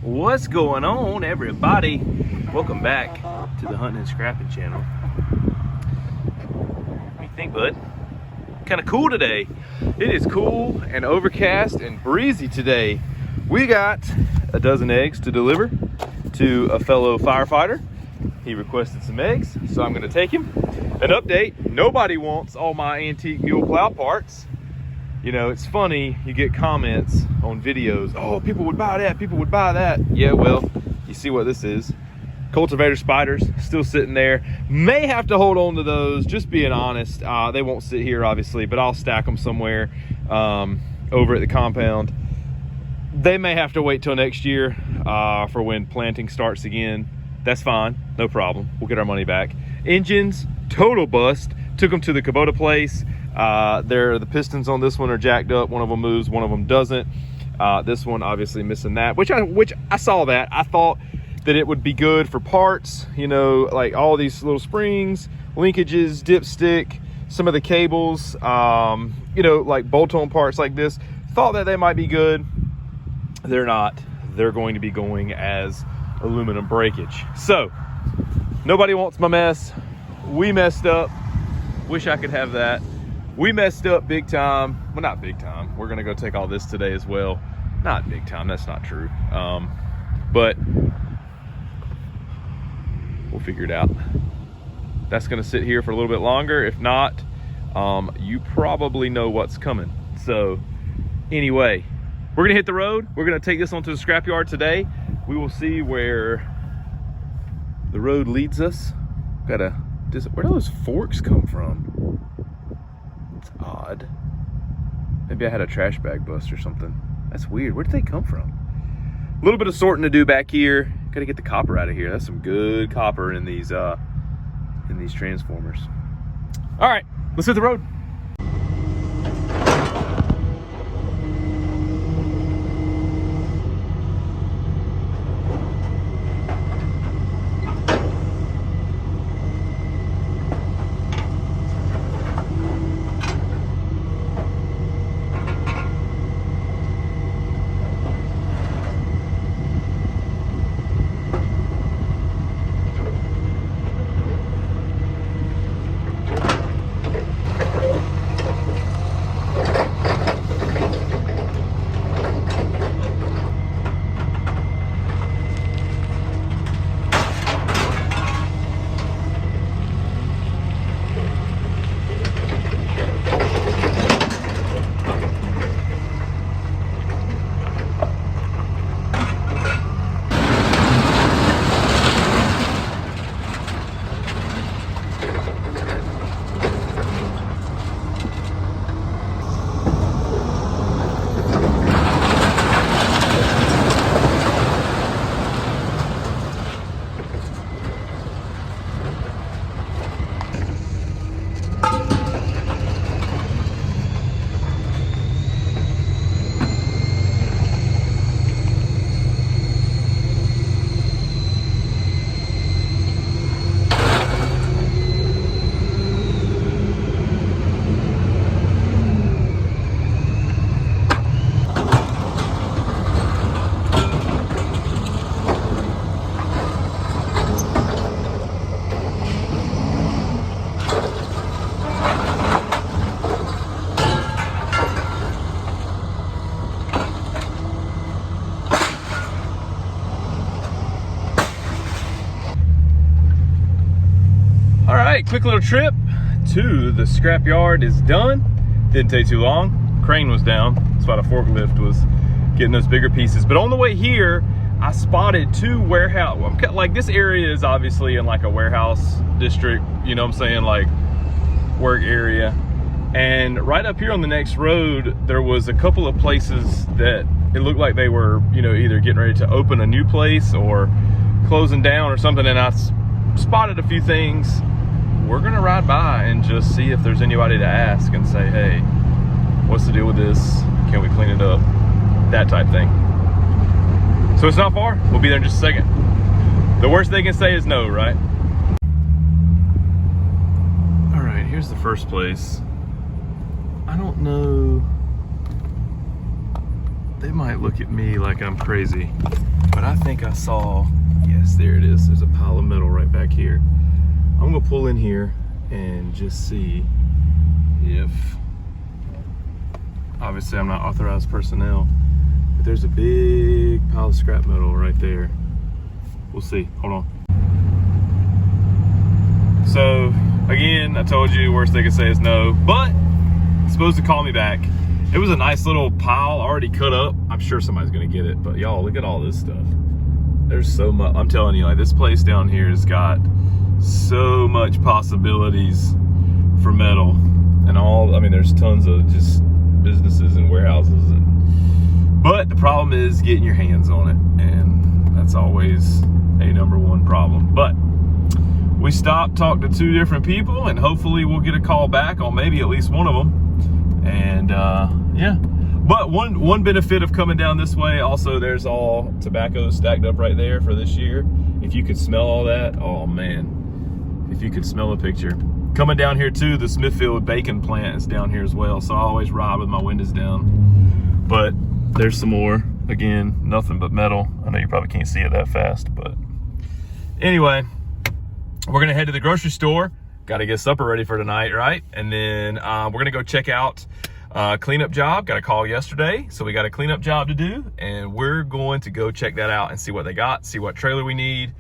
What's going on, everybody? Welcome back to the Hunting and Scrapping channel. What do you think, bud? Kind of cool today. It is cool and overcast and breezy today. We got a dozen eggs to deliver to a fellow firefighter. He requested some eggs, so I'm gonna take him. An update, nobody wants all my antique mule plow parts. You know, it's funny, you get comments on videos, oh, people would buy that, people would buy that. Yeah, well, you see what this is. Cultivator spiders, still sitting there. May have to hold on to those, just being honest. They won't sit here, obviously, but I'll stack them somewhere over at the compound. They may have to wait till next year for when planting starts again. That's fine, no problem. We'll get our money back. Engines, total bust. Took them to the Kubota place. The pistons on this one are jacked up. One of them moves, one of them doesn't. This one obviously missing that, which I saw that. I thought that it would be good for parts, you know, like all these little springs, linkages, dipstick, some of the cables, you know, like bolt-on parts like this. Thought that they might be good. They're not. They're going to be going as aluminum breakage. So nobody wants my mess. We messed up. Wish I could have that. We messed up big time. Well, not big time. We're gonna go take all this today as well. Not big time, that's not true. But we'll figure it out. That's gonna sit here for a little bit longer. If not, you probably know what's coming. So anyway, we're gonna hit the road. We're gonna take this onto the scrapyard today. We will see where the road leads us. Where do those forks come from? It's odd. Maybe I had a trash bag bust or something. That's weird. Where did they come from? A little bit of sorting to do back here. Gotta get the copper out of here. That's some good copper in these transformers. All right, let's hit the road. Quick little trip to the scrapyard is done. Didn't take too long. Crane was down. That's why the forklift was getting those bigger pieces. But on the way here, I spotted two warehouse. Like, this area is obviously in like a warehouse district, you know what I'm saying, like work area. And right up here on the next road, there was a couple of places that it looked like they were, you know, either getting ready to open a new place or closing down or something. And I spotted a few things. We're gonna ride by and just see if there's anybody to ask and say, hey, what's the deal with this? Can we clean it up? That type thing. So it's not far. We'll be there in just a second. The worst they can say is no, right? All right, here's the first place. I don't know. They might look at me like I'm crazy. but I think I saw, yes, there it is. There's a pile of metal right back here. I'm gonna pull in here and just see if, obviously I'm not authorized personnel, but there's a big pile of scrap metal right there. We'll see, hold on. So again, I told you worst they could say is no, but it's supposed to call me back. It was a nice little pile already cut up. I'm sure somebody's gonna get it, but y'all look at all this stuff. There's so much, I'm telling you, like this place down here has got so much possibilities for metal and all. I mean, there's tons of just businesses and warehouses, but the problem is getting your hands on it, and that's always a #1 problem. But we stopped, talked to 2 different people, and hopefully we'll get a call back on maybe at least one of them. And yeah, but one benefit of coming down this way, also there's all tobacco stacked up right there for this year. If you could smell all that, oh man, if you could smell a picture. Coming down here too, the Smithfield bacon plant is down here as well, so I always ride with my windows down. But there's some more. Again, nothing but metal. I know you probably can't see it that fast, but anyway, we're gonna head to the grocery store. Got to get supper ready for tonight, right? And then we're gonna go check out cleanup job. Got a call yesterday, so we got a cleanup job to do, and we're going to go check that out and see what they got, see what trailer we need,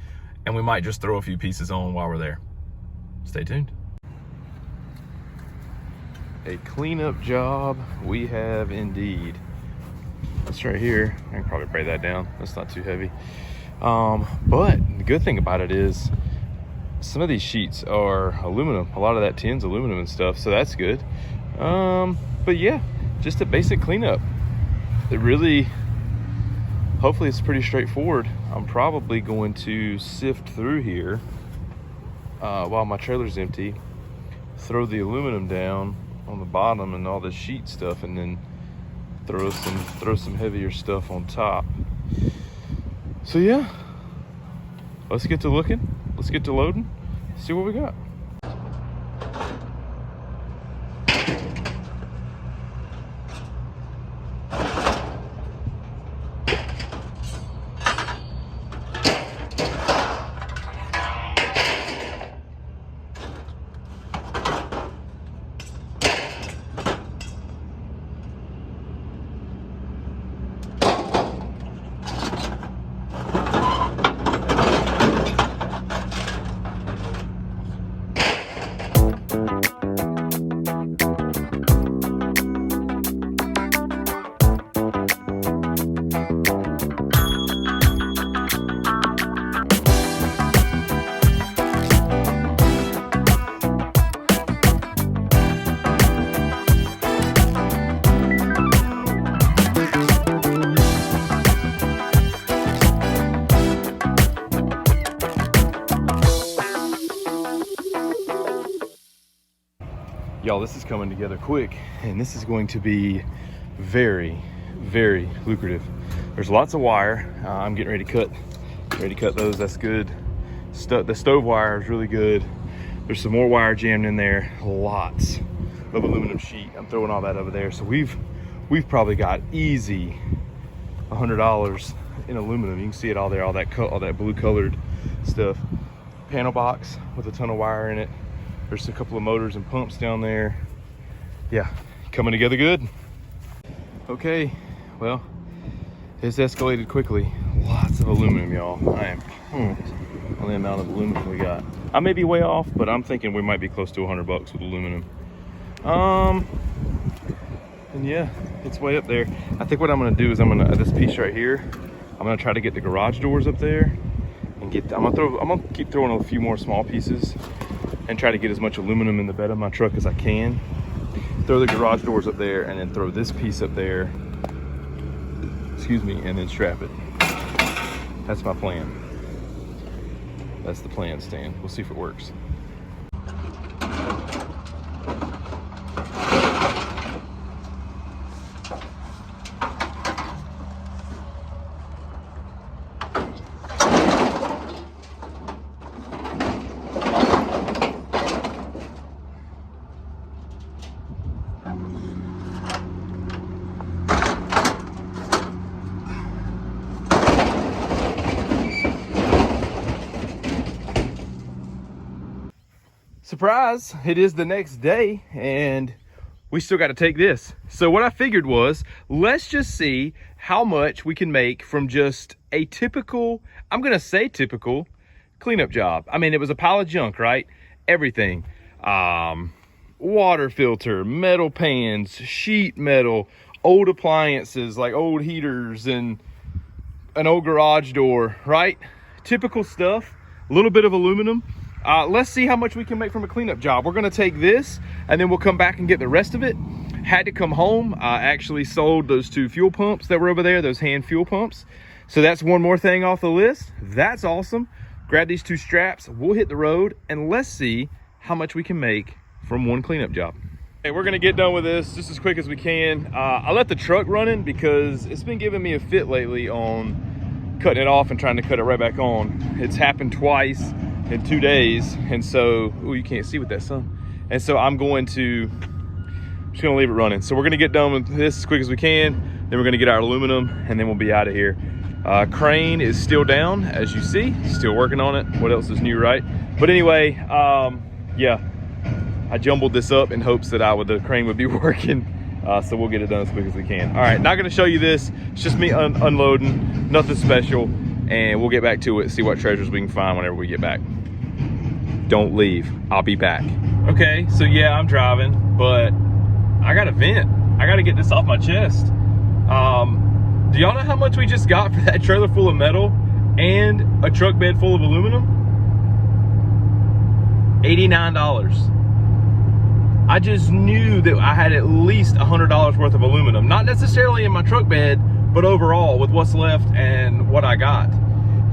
and we might just throw a few pieces on while we're there. Stay tuned. A cleanup job we have indeed. That's right here. I can probably break that down. That's not too heavy. But the good thing about it is some of these sheets are aluminum. A lot of that tin's aluminum and stuff, so that's good. But yeah, just a basic cleanup. It really, hopefully it's pretty straightforward. I'm probably going to sift through here while my trailer's empty, throw the aluminum down on the bottom and all the sheet stuff, and then throw some heavier stuff on top. So yeah, let's get to looking, let's get to loading, see what we got. Y'all, this is coming together quick, and this is going to be very, very lucrative. There's lots of wire. I'm getting ready to cut those. That's good. The stove wire is really good. There's some more wire jammed in there. Lots of aluminum sheet. I'm throwing all that over there. So we've probably got easy $100 in aluminum. You can see it all there, all that blue colored stuff. Panel box with a ton of wire in it. There's a couple of motors and pumps down there. Yeah, coming together good. Okay, well, it's escalated quickly. Lots of aluminum, y'all. I am pumped on the amount of aluminum we got. I may be way off, but I'm thinking we might be close to $100 with aluminum. And yeah, it's way up there. I think what I'm gonna do is this piece right here, I'm gonna try to get the garage doors up there and I'm gonna keep throwing a few more small pieces and try to get as much aluminum in the bed of my truck as I can. Throw the garage doors up there, and then throw this piece up there, excuse me, and then strap it. That's my plan. That's the plan, Stan. We'll see if it works. surprise, it is the next day and we still got to take this. So what I figured was, let's just see how much we can make from just a typical, I'm gonna say typical, cleanup job. I mean, it was a pile of junk, right? Everything. Water filter, metal pans, sheet metal, old appliances like old heaters and an old garage door, right? Typical stuff, a little bit of aluminum. Let's see how much we can make from a cleanup job. We're gonna take this and then we'll come back and get the rest of it. Had to come home. I actually sold those 2 fuel pumps that were over there, those hand fuel pumps. So that's one more thing off the list. That's awesome. Grab these 2 straps, we'll hit the road and let's see how much we can make from one cleanup job. Hey, we're gonna get done with this just as quick as we can. I let the truck running because it's been giving me a fit lately on cutting it off and trying to cut it right back on. It's happened twice in 2 days, and so, oh, you can't see with that sun. And so I'm just gonna leave it running. So we're gonna get done with this as quick as we can, then we're gonna get our aluminum, and then we'll be out of here. Crane is still down, as you see, still working on it. What else is new, right? But anyway, yeah, I jumbled this up in hopes that the crane would be working. So we'll get it done as quick as we can. All right, not gonna show you this. It's just me unloading, nothing special. And we'll get back to it, see what treasures we can find whenever we get back. Don't leave, I'll be back. Okay, so yeah, I'm driving, but I got a vent. I gotta get this off my chest. Do y'all know how much we just got for that trailer full of metal and a truck bed full of aluminum? $89. I just knew that I had at least $100 worth of aluminum. Not necessarily in my truck bed, but overall with what's left and what I got.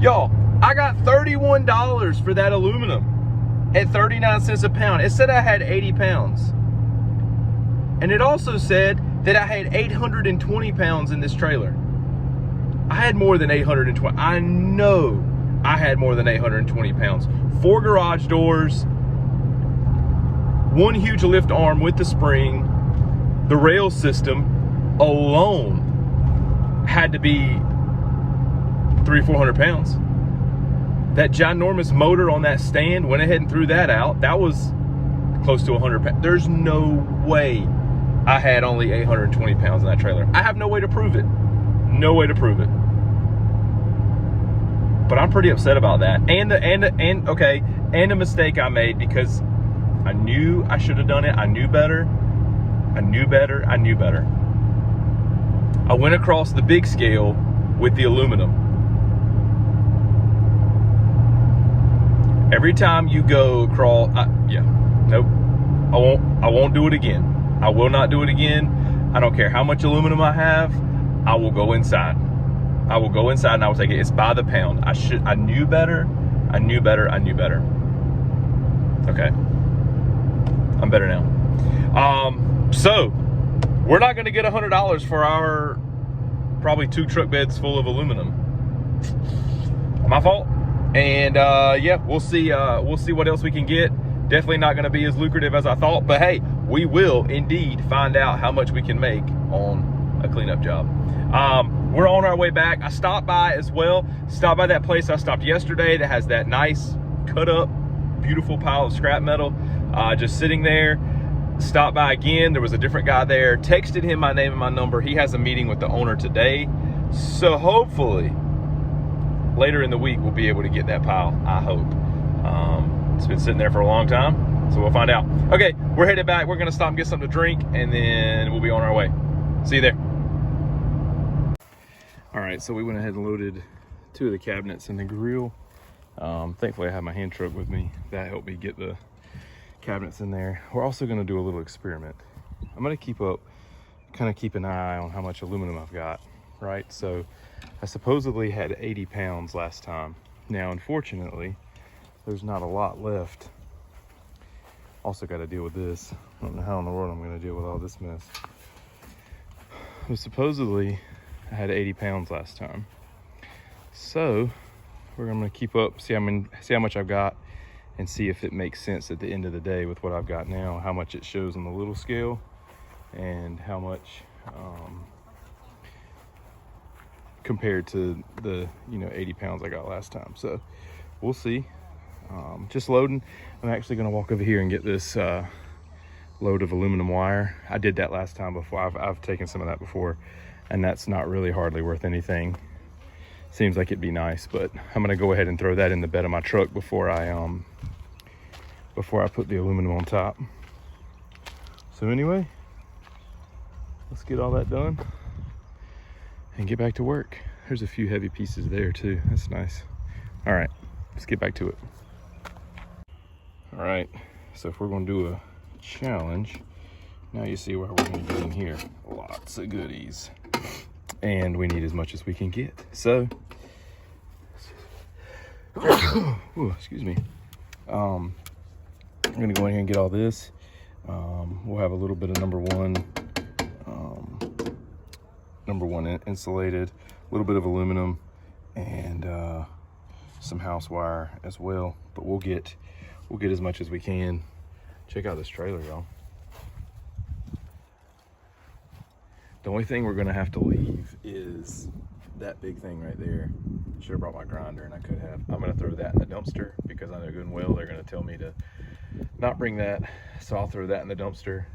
Y'all, I got $31 for that aluminum at 39 cents a pound. It said I had 80 pounds. And it also said that I had 820 pounds in this trailer. I had more than 820. I know I had more than 820 pounds. 4 garage doors, 1 huge lift arm with the spring, the rail system alone had to be 300-400 pounds. That ginormous motor on that stand, went ahead and threw that out. That was close to 100 pounds. There's no way I had only 820 pounds in that trailer. I have no way to prove it. No way to prove it. But I'm pretty upset about that. And the mistake I made, because I knew I should have done it. I knew better. I knew better. I knew better. I went across the big scale with the aluminum. Every time you go across, nope. I won't do it again. I will not do it again. I don't care how much aluminum I have. I will go inside. I will go inside and I will take it. It's by the pound. I knew better. I knew better. I knew better. Okay. I'm better now. So we're not going to get $100 for our probably 2 truck beds full of aluminum. My fault. And yeah, we'll see what else we can get. Definitely not going to be as lucrative as I thought, but hey, we will indeed find out how much we can make on a cleanup job. We're on our way back. I stopped by as well. Stopped by that place I stopped yesterday that has that nice cut up, beautiful pile of scrap metal just sitting there. Stopped by again. There was a different guy there. Texted him my name and my number. He has a meeting with the owner today. So hopefully later in the week we'll be able to get that pile, I hope. It's been sitting there for a long time, so we'll find out. Okay, we're headed back. We're gonna stop and get something to drink, and then we'll be on our way. See you there. All right, so we went ahead and loaded 2 of the cabinets in the grill. Thankfully I have my hand truck with me. That helped me get the cabinets in there. We're also gonna do a little experiment. I'm gonna keep an eye on how much aluminum I've got, right? So I supposedly had 80 pounds last time. Now, unfortunately, there's not a lot left. Also got to deal with this. I don't know how in the world I'm going to deal with all this mess. But supposedly I had 80 pounds last time. So we're going to keep up, see how much I've got, and see if it makes sense at the end of the day with what I've got now, how much it shows on the little scale and how much compared to the 80 pounds I got last time. So we'll see. just loading. I'm actually gonna walk over here and get this load of aluminum wire. I did that last time before. I've taken some of that before, and that's not really hardly worth anything. Seems like it'd be nice, but I'm gonna go ahead and throw that in the bed of my truck before I put the aluminum on top. So anyway, let's get all that done and get back to work. There's a few heavy pieces there too. That's nice. All right, let's get back to it. All right, so if we're gonna do a challenge, now you see where we're gonna get in here. Lots of goodies. And we need as much as we can get. So, ooh, excuse me. I'm gonna go in here and get all this. We'll have a little bit of number one insulated, a little bit of aluminum, and some house wire as well. But we'll get as much as we can. Check out this trailer, y'all. The only thing we're gonna have to leave is that big thing right there. Should have brought my grinder, and I could have. I'm gonna throw that in the dumpster because I know good and well they're gonna tell me to not bring that. So I'll throw that in the dumpster,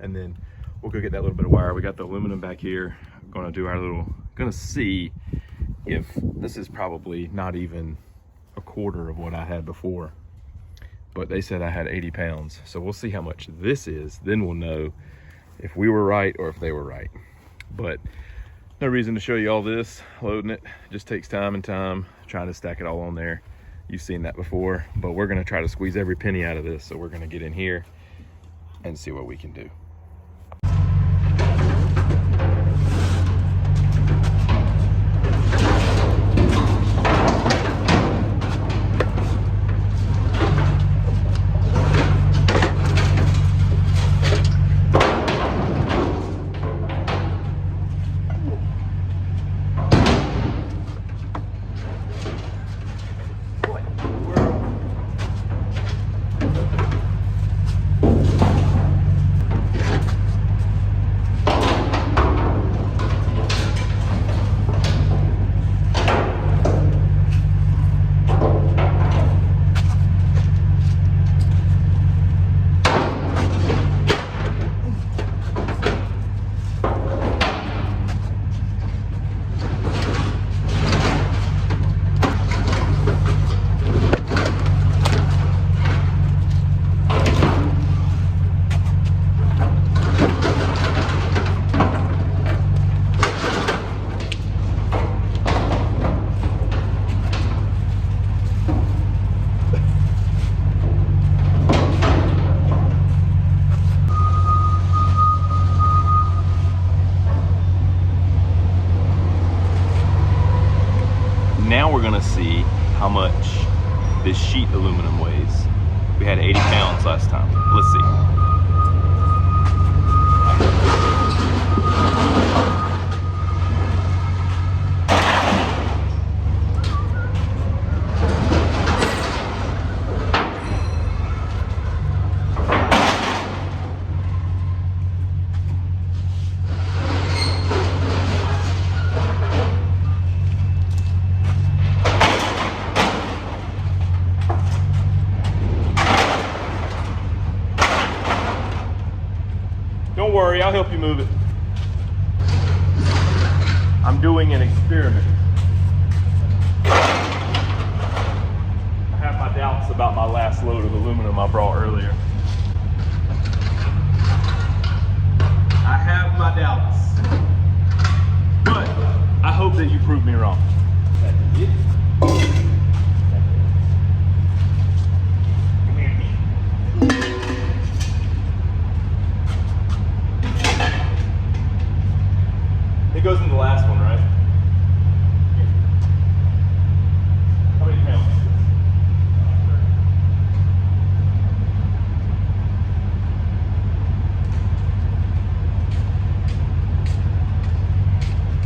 and then we'll go get that little bit of wire. We got the aluminum back here. I'm gonna see if this is probably not even a quarter of what I had before. But they said I had 80 pounds. So we'll see how much this is. Then we'll know if we were right or if they were right. But no reason to show you all this, loading it. Just takes time and time, trying to stack it all on there. You've seen that before, but we're gonna try to squeeze every penny out of this. So we're gonna get in here and see what we can do. Now we're gonna see how much this sheet aluminum weighs. We had 80 pounds last time. Let's see. Don't worry, I'll help you move it. I'm doing an experiment. I have my doubts about my last load of aluminum I brought earlier. I have my doubts, but I hope that you prove me wrong. It goes in the last one, right? How many pounds?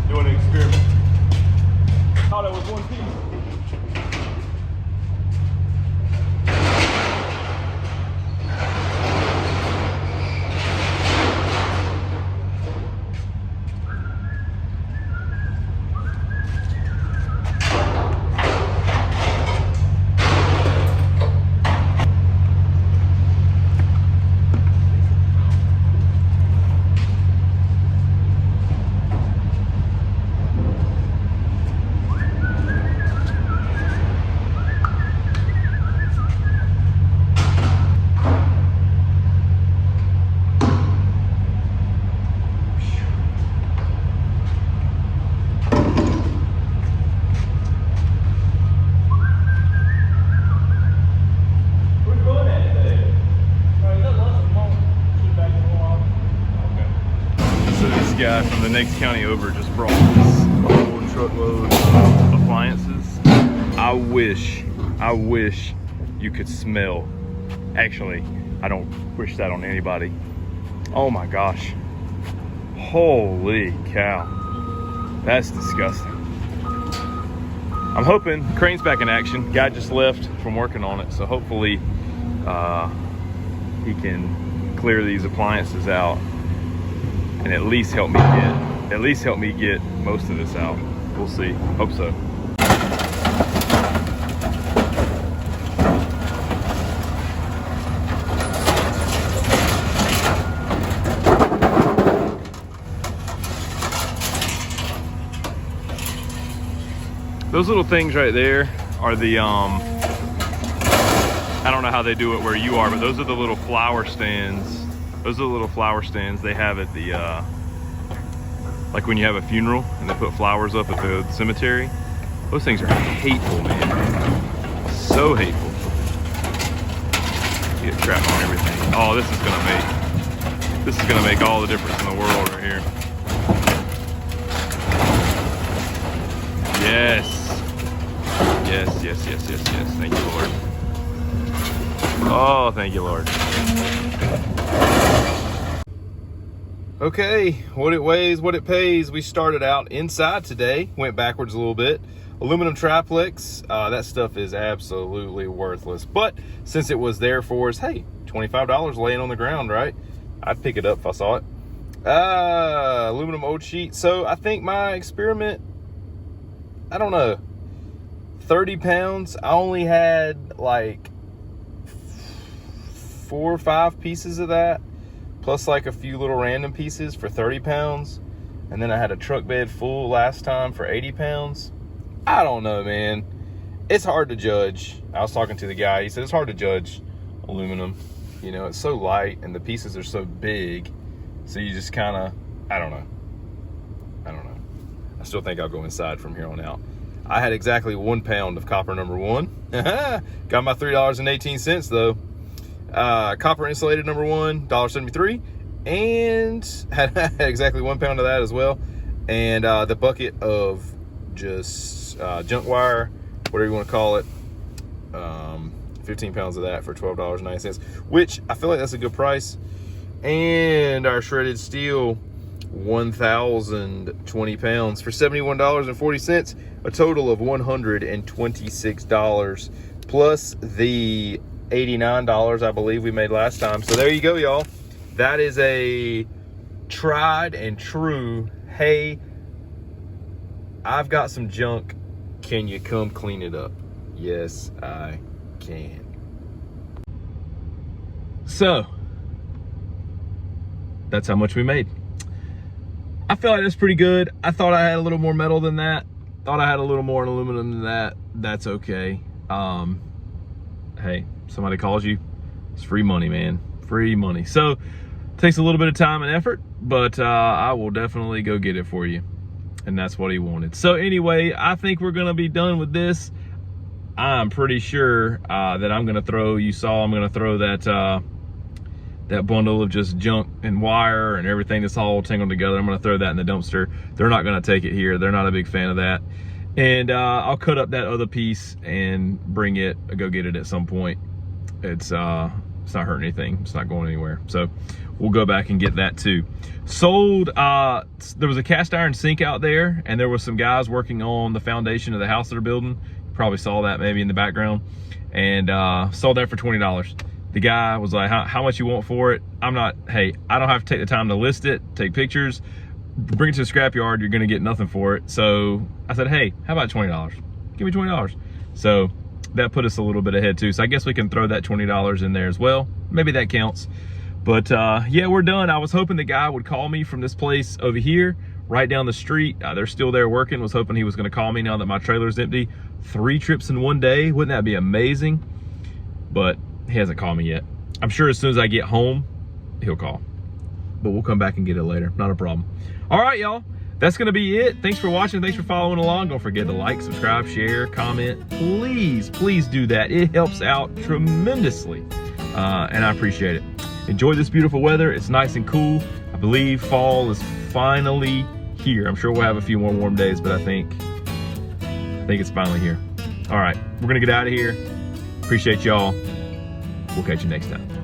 Doing an experiment. Thought it was one piece. Eggs County over just brought this whole truckload of appliances. I wish you could smell. Actually, I don't wish that on anybody. Oh my gosh. Holy cow. That's disgusting. I'm hoping crane's back in action. Guy just left from working on it, so hopefully he can clear these appliances out and at least help me get most of this out. We'll see. Hope so. Those little things right there are the, I don't know how they do it where you are, but those are the little flower stands. Those are the little flower stands they have at the, like when you have a funeral and they put flowers up at the cemetery. Those things are hateful, man. So hateful. You get trapped on everything. Oh, this is gonna make all the difference in the world right here. Yes. Yes. Thank you, Lord. Oh, thank you, Lord. Okay, what it weighs, what it pays. We started out inside today, went backwards a little bit. Aluminum triplex, that stuff is absolutely worthless. But since it was there for us, hey, $25 laying on the ground, right? I'd pick it up if I saw it. Aluminum old sheet. So I think my experiment, I don't know, 30 pounds. I only had like 4 or 5 pieces of that, plus like a few little random pieces for 30 pounds. And then I had a truck bed full last time for 80 pounds. I don't know, man. It's hard to judge. I was talking to the guy. He said it's hard to judge aluminum. You know, it's so light and the pieces are so big. So you just kind of, I don't know. I still think I'll go inside from here on out. I had exactly 1 pound of copper number 1. Got my $3.18 though. Copper insulated number 1, $1.73. And had exactly 1 pound of that as well. And the bucket of just junk wire, whatever you want to call it. 15 pounds of that for $12.09, which I feel like that's a good price. And our shredded steel, 1,020 pounds for $71.40, a total of $126 plus the $89 I believe we made last time. So there you go, y'all. That is a tried and true, hey, I've got some junk, can you come clean it up? Yes, I can. So that's how much we made. I feel like that's pretty good. I thought I had a little more metal than that. Thought I had a little more aluminum than that. That's okay. Hey, somebody calls you, it's free money, man. Free money. So it takes a little bit of time and effort, but I will definitely go get it for you. And that's what he wanted. So anyway, I think we're gonna be done with this. I'm pretty sure that I'm gonna throw, you saw I'm gonna throw that that bundle of just junk and wire and everything that's all tangled together. I'm gonna throw that in the dumpster. They're not gonna take it here. They're not a big fan of that. And I'll cut up that other piece and bring it, go get it at some point. It's not hurting anything. It's not going anywhere. So we'll go back and get that too. Sold, there was a cast iron sink out there and there was some guys working on the foundation of the house they're building. You probably saw that maybe in the background. And sold that for $20. The guy was like, how much you want for it? I'm not, hey, I don't have to take the time to list it, take pictures, bring it to the scrapyard, you're gonna get nothing for it. So I said, hey, how about $20? Give me $20. So that put us a little bit ahead too. So I guess we can throw that $20 in there as well. Maybe that counts. But yeah, we're done. I was hoping the guy would call me from this place over here, right down the street. They're still there working. Was hoping he was gonna call me now that my trailer's empty. 3 trips in one day, wouldn't that be amazing? But he hasn't called me yet. I'm sure as soon as I get home, he'll call. But we'll come back and get it later, not a problem. All right, y'all, that's gonna be it. Thanks for watching, thanks for following along. Don't forget to like, subscribe, share, comment. Please do that. It helps out tremendously, and I appreciate it. Enjoy this beautiful weather. It's nice and cool. I believe fall is finally here. I'm sure we'll have a few more warm days, but I think it's finally here. All right, we're gonna get out of here. Appreciate y'all. We'll catch you next time.